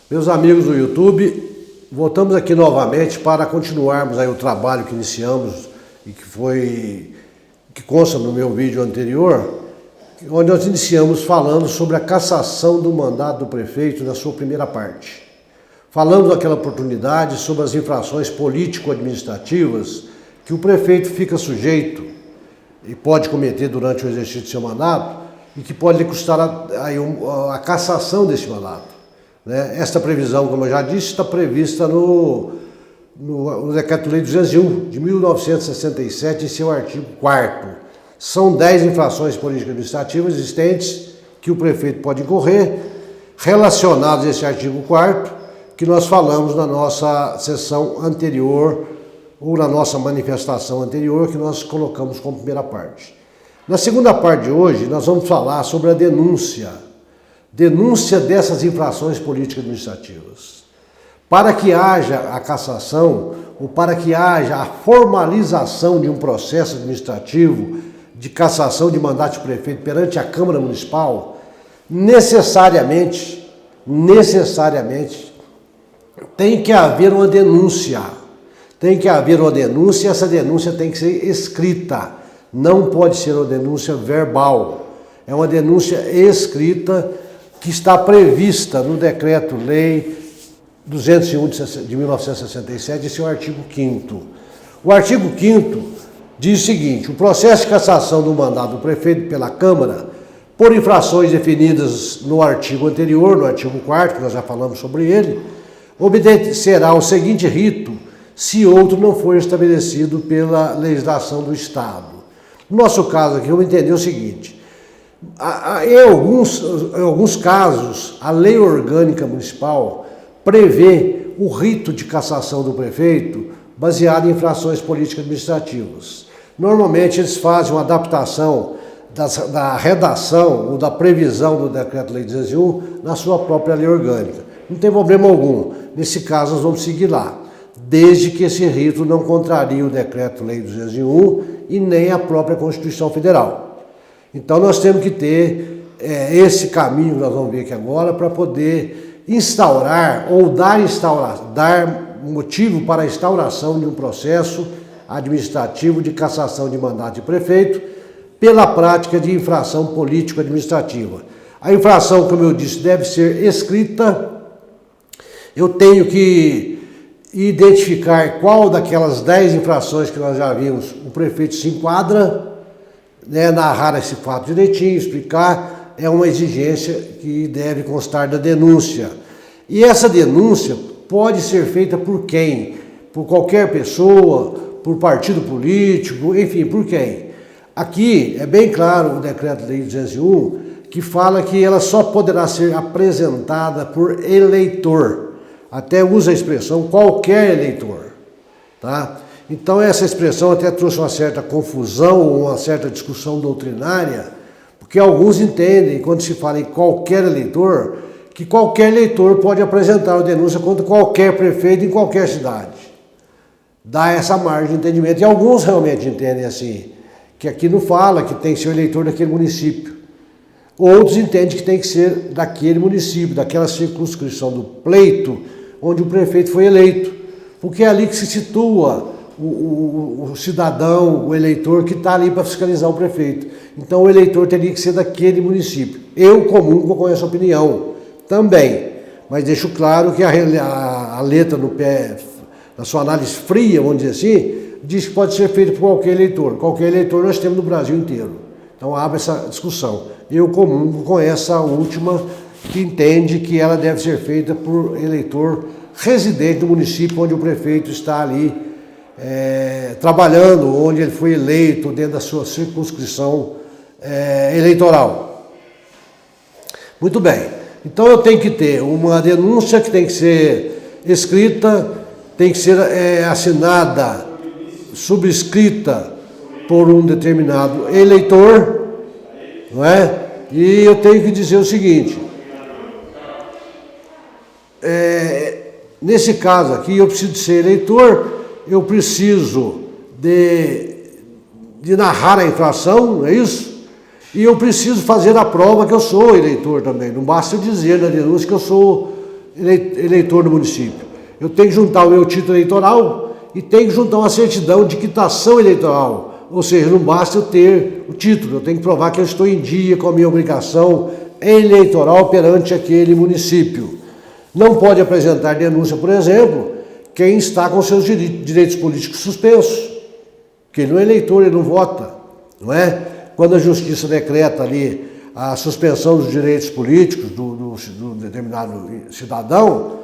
Meus amigos do YouTube, voltamos aqui novamente para continuarmos aí o trabalho que iniciamos e que consta no meu vídeo anterior, onde nós iniciamos falando sobre a cassação do mandato do prefeito na sua primeira parte. Falamos naquela oportunidade sobre as infrações político-administrativas que o prefeito fica sujeito e pode cometer durante o exercício do seu mandato e que pode lhe custar a cassação desse mandato. Esta previsão, como eu já disse, está prevista no Decreto-Lei 201 de 1967, em seu artigo 4º. São 10 infrações político-administrativas existentes que o prefeito pode incorrer, relacionadas a esse artigo 4º, que nós falamos na nossa sessão anterior, ou na nossa manifestação anterior, que nós colocamos como primeira parte. Na segunda parte de hoje, nós vamos falar sobre a denúncia dessas infrações político-administrativas. Para que haja a cassação, ou para que haja a formalização de um processo administrativo de cassação de mandato de prefeito perante a Câmara Municipal, necessariamente, tem que haver uma denúncia. Tem que haver uma denúncia e essa denúncia tem que ser escrita. Não pode ser uma denúncia verbal. É uma denúncia escrita que está prevista no Decreto-Lei 201 de 1967, em seu artigo 5º. O artigo 5º diz o seguinte: o processo de cassação do mandato do prefeito pela Câmara, por infrações definidas no artigo anterior, no artigo 4º, que nós já falamos sobre ele, obedecerá ao seguinte rito, se outro não for estabelecido pela legislação do Estado. No nosso caso aqui, vamos entender o seguinte: em alguns casos, a lei orgânica municipal prevê o rito de cassação do prefeito baseado em infrações político-administrativas. Normalmente eles fazem uma adaptação da redação ou da previsão do Decreto-Lei 201 na sua própria lei orgânica. Não tem problema algum. Nesse caso, nós vamos seguir lá, desde que esse rito não contrarie o Decreto-Lei 201 e nem a própria Constituição Federal. Então nós temos que ter esse caminho que nós vamos ver aqui agora para poder instaurar ou dar motivo para a instauração de um processo administrativo de cassação de mandato de prefeito pela prática de infração político-administrativa. A infração, como eu disse, deve ser escrita. Eu tenho que identificar qual daquelas 10 infrações que nós já vimos o prefeito se enquadra, narrar esse fato direitinho, explicar, é uma exigência que deve constar da denúncia. E essa denúncia pode ser feita por quem? Por qualquer pessoa, por partido político, enfim, por quem? Aqui é bem claro o Decreto-Lei 201, que fala que ela só poderá ser apresentada por eleitor. Até usa a expressão qualquer eleitor, tá? Então essa expressão até trouxe uma certa confusão, uma certa discussão doutrinária, porque alguns entendem, quando se fala em qualquer eleitor, que qualquer eleitor pode apresentar uma denúncia contra qualquer prefeito em qualquer cidade. Dá essa margem de entendimento. E alguns realmente entendem assim, que aqui não fala que tem que ser o eleitor daquele município. Outros entendem que tem que ser daquele município, daquela circunscrição do pleito, onde o prefeito foi eleito. Porque é ali que se situa o cidadão, o eleitor que está ali para fiscalizar o prefeito. Então o eleitor teria que ser daquele município. Eu comungo com essa opinião também, mas deixo claro que a letra no pé, na sua análise fria, vamos dizer assim, diz que pode ser feito por qualquer eleitor. Qualquer eleitor nós temos no Brasil inteiro. Então abre essa discussão. Eu comungo com essa última, que entende que ela deve ser feita por eleitor residente do município onde o prefeito está ali trabalhando, onde ele foi eleito dentro da sua circunscrição eleitoral. Muito bem. Então eu tenho que ter uma denúncia que tem que ser escrita, tem que ser assinada, subscrita por um determinado eleitor, não é? E eu tenho que dizer o seguinte: nesse caso aqui eu preciso de ser eleitor, eu preciso de narrar a infração, não é isso? E eu preciso fazer a prova que eu sou eleitor também. Não basta eu dizer na denúncia que eu sou eleitor do município? Eu tenho que juntar o meu título eleitoral e tenho que juntar uma certidão de quitação eleitoral. Ou seja, não basta eu ter o título, eu tenho que provar que eu estou em dia com a minha obrigação eleitoral perante aquele município. Não pode apresentar denúncia, por exemplo, quem está com seus direitos políticos suspensos, porque ele não é eleitor, ele não vota, não é? Quando a justiça decreta ali a suspensão dos direitos políticos do determinado cidadão,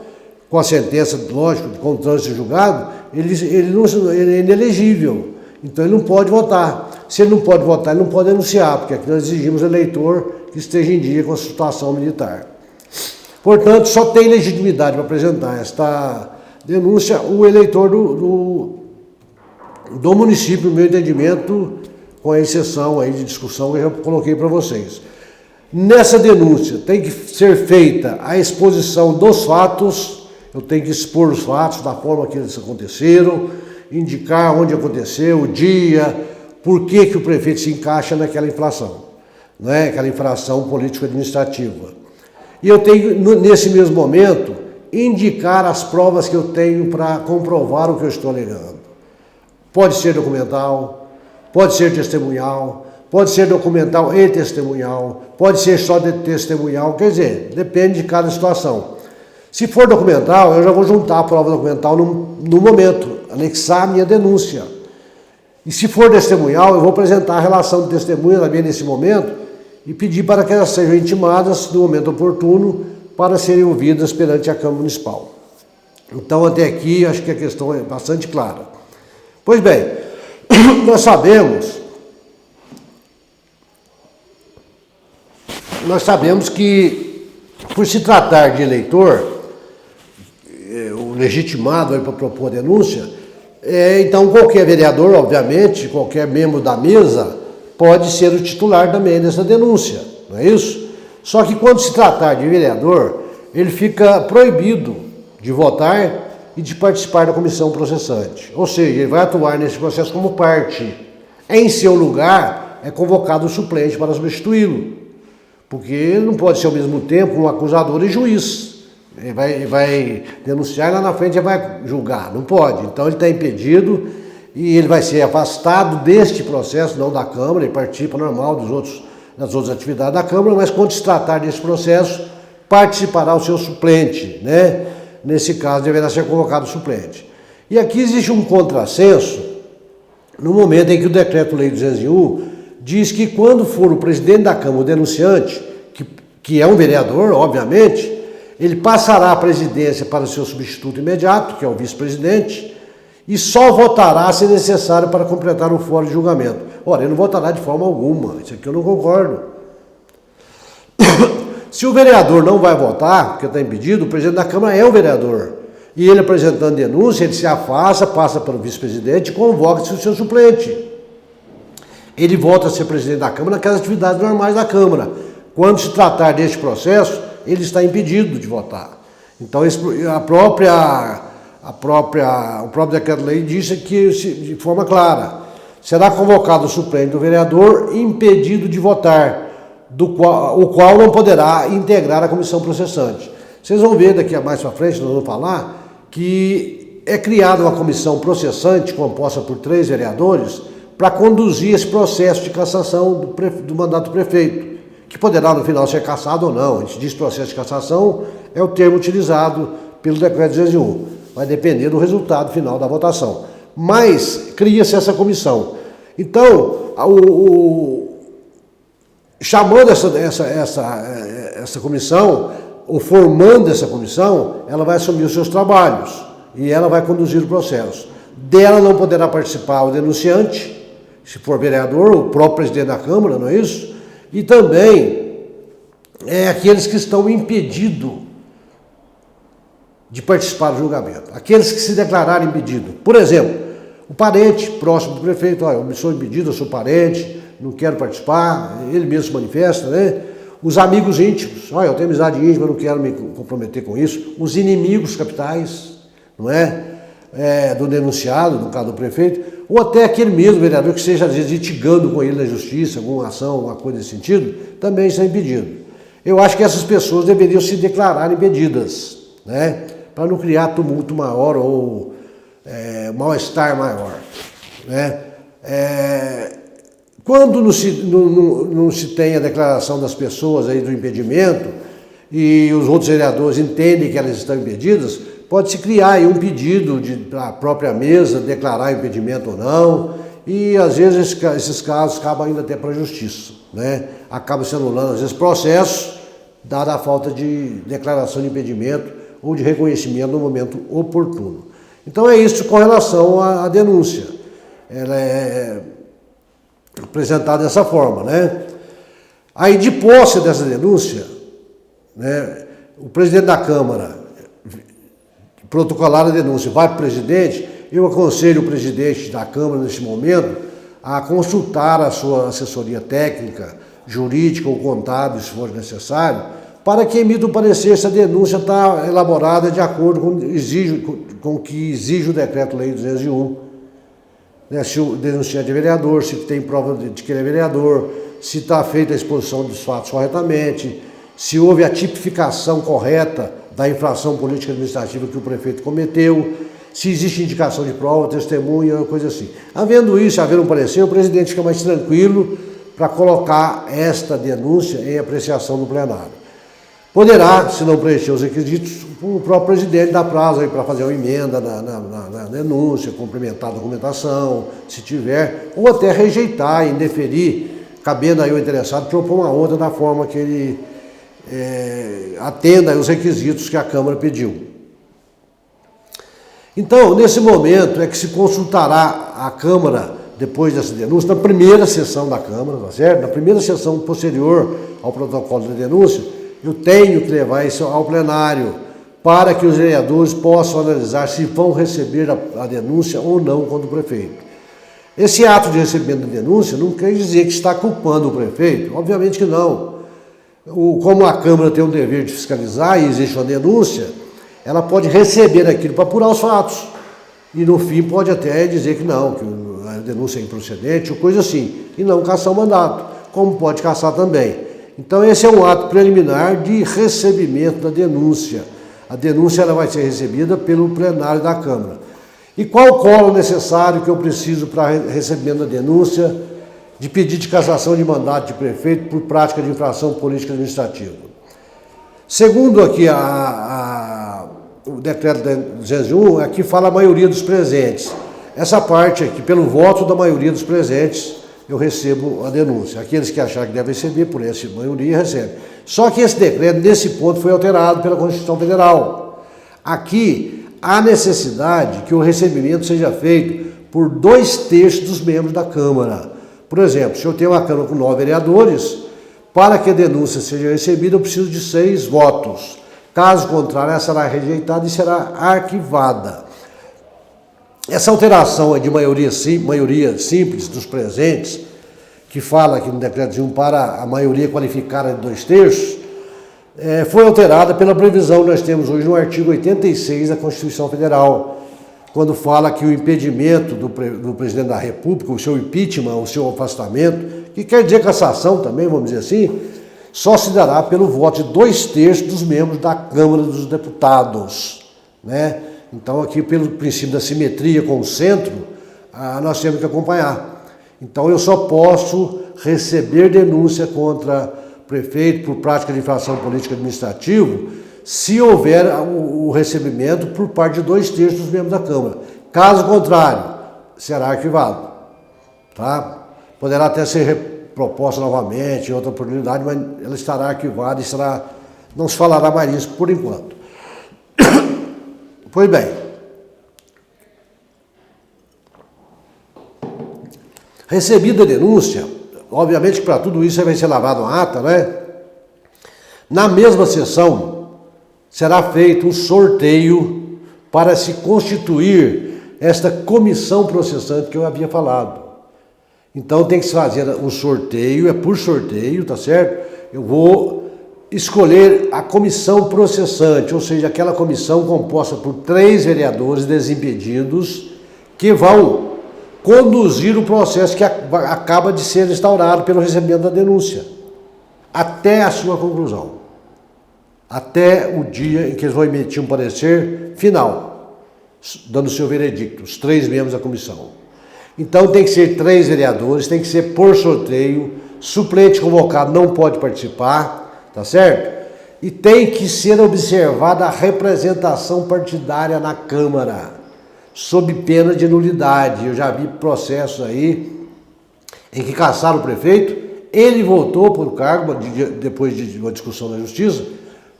com a sentença, lógico, com o trânsito julgado, ele é inelegível, então ele não pode votar. Se ele não pode votar, ele não pode denunciar, porque aqui nós exigimos eleitor que esteja em dia com a situação militar. Portanto, só tem legitimidade para apresentar esta denúncia o eleitor do município, no meu entendimento, com a exceção aí de discussão que eu já coloquei para vocês. Nessa denúncia tem que ser feita a exposição dos fatos, eu tenho que expor os fatos da forma que eles aconteceram, indicar onde aconteceu, o dia, por que o prefeito se encaixa naquela infração, não é? Aquela infração político-administrativa. E eu tenho, nesse mesmo momento, indicar as provas que eu tenho para comprovar o que eu estou alegando. Pode ser documental, pode ser testemunhal, pode ser documental e testemunhal, pode ser só de testemunhal, quer dizer, depende de cada situação. Se for documental, eu já vou juntar a prova documental no momento, anexar a minha denúncia. E se for testemunhal, eu vou apresentar a relação de testemunha também nesse momento e pedir para que elas sejam intimadas no momento oportuno para serem ouvidas perante a Câmara Municipal. Então, até aqui, acho que a questão é bastante clara. Pois bem, nós sabemos que, por se tratar de eleitor, o legitimado para propor denúncia, então qualquer vereador, obviamente, qualquer membro da mesa, pode ser o titular também dessa denúncia, não é isso? Só que quando se tratar de vereador, ele fica proibido de votar e de participar da comissão processante. Ou seja, ele vai atuar nesse processo como parte. Em seu lugar, é convocado o suplente para substituí-lo. Porque ele não pode ser ao mesmo tempo um acusador e juiz. Ele vai denunciar e lá na frente ele vai julgar. Não pode. Então ele está impedido e ele vai ser afastado deste processo, não da Câmara, ele participa normal das outras atividades da Câmara, mas quando se tratar desse processo, participará o seu suplente, né? Nesse caso, deverá ser convocado o suplente. E aqui existe um contrassenso, no momento em que o Decreto-Lei 201 diz que quando for o presidente da Câmara, o denunciante, que é um vereador, obviamente, ele passará a presidência para o seu substituto imediato, que é o vice-presidente, e só votará se necessário para completar o fórum de julgamento. Ora, ele não votará de forma alguma, isso aqui eu não concordo. Se o vereador não vai votar, porque está impedido, o presidente da Câmara é o vereador. E ele apresentando denúncia, ele se afasta, passa para o vice-presidente e convoca-se o seu suplente. Ele volta a ser presidente da Câmara naquelas atividades normais da Câmara. Quando se tratar deste processo, ele está impedido de votar. Então, o próprio decreto-lei diz que, de forma clara, será convocado o suplente do vereador impedido de votar, o qual não poderá integrar a comissão processante. Vocês vão ver daqui a mais para frente, nós vamos falar, que é criada uma comissão processante, composta por 3 vereadores, para conduzir esse processo de cassação do mandato do prefeito, que poderá no final ser cassado ou não. A gente diz processo de cassação, é o termo utilizado pelo decreto 201. Vai depender do resultado final da votação. Mas cria-se essa comissão. Então, chamando essa comissão, ou formando essa comissão, ela vai assumir os seus trabalhos e ela vai conduzir o processo. Dela não poderá participar o denunciante, se for vereador, o próprio presidente da Câmara, não é isso? E também aqueles que estão impedidos de participar do julgamento, aqueles que se declararem impedidos. Por exemplo, o parente próximo do prefeito, olha, eu sou impedido, eu sou parente, não quero participar, ele mesmo se manifesta, né? Os amigos íntimos, olha, eu tenho amizade íntima, eu não quero me comprometer com isso. Os inimigos capitais, não é? Do denunciado, no caso do prefeito, ou até aquele mesmo vereador que esteja, às vezes, litigando com ele na justiça, alguma ação, alguma coisa nesse sentido, também está impedido. Eu acho que essas pessoas deveriam se declarar impedidas. né? Para não criar tumulto maior ou mal-estar maior, né? Quando não se tem a declaração das pessoas aí do impedimento e os outros vereadores entendem que elas estão impedidas, pode-se criar aí um pedido para a própria mesa declarar impedimento ou não, e às vezes esses casos acabam indo até para a justiça, né? Acaba se anulando às vezes processos, dada a falta de declaração de impedimento ou de reconhecimento no momento oportuno. Então é isso com relação à denúncia. Ela é apresentada dessa forma, né? Aí, de posse dessa denúncia, né, o presidente da Câmara protocolar a denúncia, vai para o presidente. Eu aconselho o presidente da Câmara, nesse momento, a consultar a sua assessoria técnica, jurídica ou contábil, se for necessário, para que emita o parecer se a denúncia está elaborada de acordo com o que exige o Decreto-Lei 201. Né, se o denunciante é vereador, se tem prova de que ele é vereador, se está feita a exposição dos fatos corretamente, se houve a tipificação correta da infração política administrativa que o prefeito cometeu, se existe indicação de prova, testemunha, coisa assim. Havendo isso, havendo um parecer, o presidente fica mais tranquilo para colocar esta denúncia em apreciação do plenário. Poderá, se não preencher os requisitos, o próprio presidente dar prazo para fazer uma emenda na denúncia, complementar a documentação, se tiver, ou até rejeitar, indeferir, cabendo aí o interessado propor uma outra da forma que ele atenda aos requisitos que a Câmara pediu. Então, nesse momento é que se consultará a Câmara, depois dessa denúncia, na primeira sessão da Câmara, tá certo? Na primeira sessão posterior ao protocolo da denúncia, eu tenho que levar isso ao plenário para que os vereadores possam analisar se vão receber a denúncia ou não contra o prefeito. Esse ato de recebimento da denúncia não quer dizer que está culpando o prefeito, obviamente que não. Como a Câmara tem o dever de fiscalizar e existe uma denúncia, ela pode receber aquilo para apurar os fatos. E no fim pode até dizer que não, que a denúncia é improcedente ou coisa assim, e não caçar o mandato, como pode caçar também. Então esse é um ato preliminar de recebimento da denúncia. A denúncia ela vai ser recebida pelo plenário da Câmara. E qual o colo necessário que eu preciso para recebimento da denúncia de pedido de cassação de mandato de prefeito por prática de infração política administrativa? Segundo aqui o decreto 201, aqui fala a maioria dos presentes. Essa parte aqui, pelo voto da maioria dos presentes, eu recebo a denúncia. Aqueles que acharem que devem receber, por essa maioria, recebem. Só que esse decreto, nesse ponto, foi alterado pela Constituição Federal. Aqui, há necessidade que o recebimento seja feito por 2/3 dos membros da Câmara. Por exemplo, se eu tenho uma Câmara com 9 vereadores, para que a denúncia seja recebida, eu preciso de 6 votos. Caso contrário, ela será rejeitada e será arquivada. Essa alteração é de maioria simples dos presentes, que fala aqui no decreto 1 para a maioria qualificada de 2/3, foi alterada pela previsão que nós temos hoje no artigo 86 da Constituição Federal, quando fala que o impedimento do presidente da República, o seu impeachment, o seu afastamento, que quer dizer cassação também, vamos dizer assim, só se dará pelo voto de 2/3 dos membros da Câmara dos Deputados, né? Então aqui pelo princípio da simetria com o centro, nós temos que acompanhar. Então eu só posso receber denúncia contra prefeito por prática de infração política administrativa se houver o recebimento por parte de 2/3 dos membros da Câmara. Caso contrário, será arquivado. Tá? Poderá até ser proposta novamente em outra oportunidade, mas ela estará arquivada e não se falará mais disso por enquanto. Pois bem, recebida a denúncia, obviamente que para tudo isso vai ser lavado a ata, né? Na mesma sessão, será feito um sorteio para se constituir esta comissão processante que eu havia falado. Então tem que se fazer um sorteio, é por sorteio, tá certo? Eu vou escolher a comissão processante, ou seja, aquela comissão composta por 3 vereadores desimpedidos que vão conduzir o processo que acaba de ser instaurado pelo recebimento da denúncia, até a sua conclusão. até o dia em que eles vão emitir um parecer final, dando o seu veredicto, os 3 membros da comissão. Então tem que ser 3 vereadores, tem que ser por sorteio, suplente convocado não pode participar, tá certo? E tem que ser observada a representação partidária na Câmara, sob pena de nulidade. Eu já vi processos aí em que cassaram o prefeito, ele voltou para o cargo depois de uma discussão na Justiça,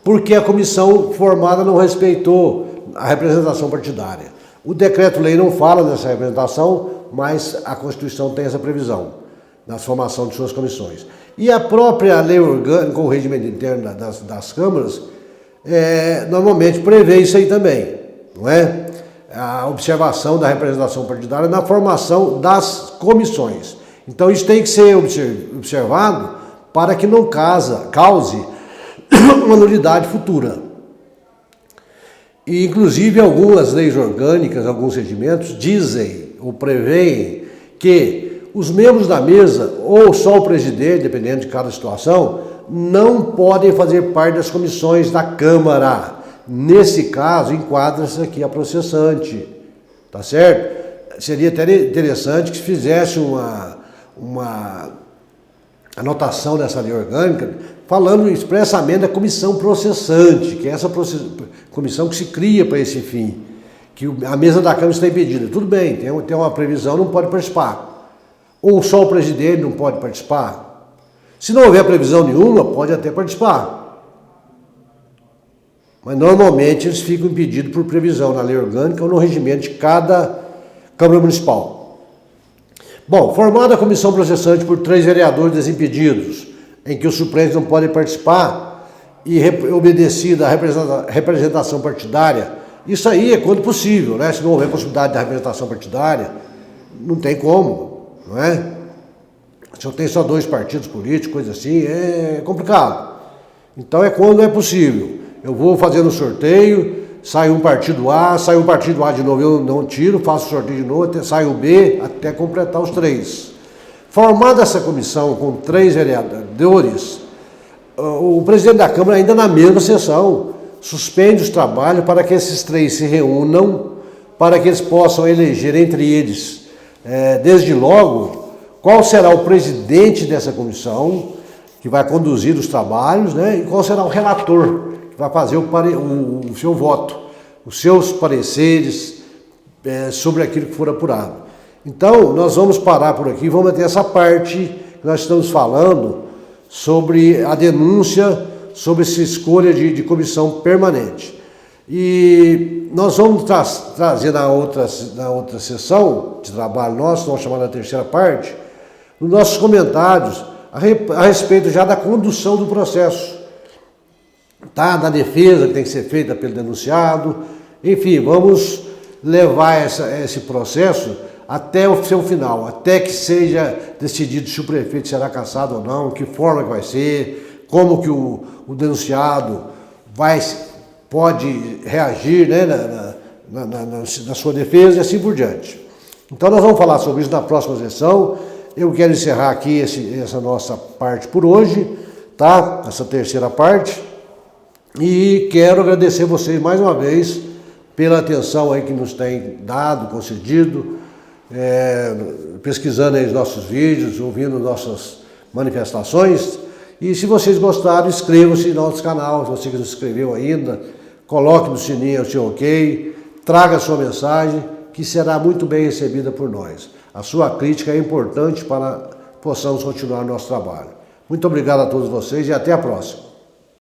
porque a comissão formada não respeitou a representação partidária. O decreto-lei não fala dessa representação, mas a Constituição tem essa previsão na formação de suas comissões. E a própria lei orgânica, o regimento interno das câmaras, normalmente prevê isso aí também, não é? A observação da representação partidária na formação das comissões. Então isso tem que ser observado para que não cause uma nulidade futura. E inclusive algumas leis orgânicas, alguns regimentos dizem ou preveem que os membros da mesa, ou só o presidente, dependendo de cada situação, não podem fazer parte das comissões da Câmara. Nesse caso, enquadra-se aqui a processante, tá certo? Seria até interessante que se fizesse uma anotação dessa lei orgânica, falando expressamente da comissão processante, que é essa comissão que se cria para esse fim, que a mesa da Câmara está impedida. Tudo bem, tem uma previsão, não pode participar. Ou só o presidente não pode participar? Se não houver previsão nenhuma, pode até participar. Mas normalmente eles ficam impedidos por previsão na lei orgânica ou no regimento de cada Câmara Municipal. Bom, formada a comissão processante por 3 vereadores desimpedidos, em que os suplentes não podem participar e obedecida a representação partidária, isso aí é quando possível, né? Se não houver possibilidade da representação partidária, não tem como. Não é? Se eu tenho só 2 partidos políticos, coisa assim, é complicado. Então é quando é possível. Eu vou fazendo sorteio, sai um partido A, sai um partido A de novo, eu não tiro, faço sorteio de novo, sai o B, até completar os 3. Formada essa comissão com 3 vereadores, o presidente da Câmara, ainda na mesma sessão, suspende os trabalhos para que esses 3 se reúnam, para que eles possam eleger entre eles, desde logo, qual será o presidente dessa comissão, que vai conduzir os trabalhos, né? E qual será o relator, que vai fazer o seu voto, os seus pareceres sobre aquilo que for apurado. Então, nós vamos parar por aqui, vamos ter essa parte que nós estamos falando sobre a denúncia, sobre essa escolha de comissão permanente. E nós vamos trazer na outra sessão de trabalho nosso, nós chamamos a terceira parte, nos nossos comentários a respeito já da condução do processo, tá? Da defesa que tem que ser feita pelo denunciado. Enfim, vamos levar esse processo até o seu final, até que seja decidido se o prefeito será cassado ou não, que forma que vai ser, como que o denunciado pode reagir, né, na sua defesa e assim por diante. Então nós vamos falar sobre isso na próxima sessão. Eu quero encerrar aqui essa nossa parte por hoje, tá? Essa terceira parte. E quero agradecer vocês mais uma vez pela atenção aí que nos tem dado, concedido, pesquisando aí os nossos vídeos, ouvindo nossas manifestações. E se vocês gostaram, inscrevam-se no nosso canal. Se você não se inscreveu ainda, coloque no sininho o seu ok, traga a sua mensagem, que será muito bem recebida por nós. A sua crítica é importante para que possamos continuar nosso trabalho. Muito obrigado a todos vocês e até a próxima.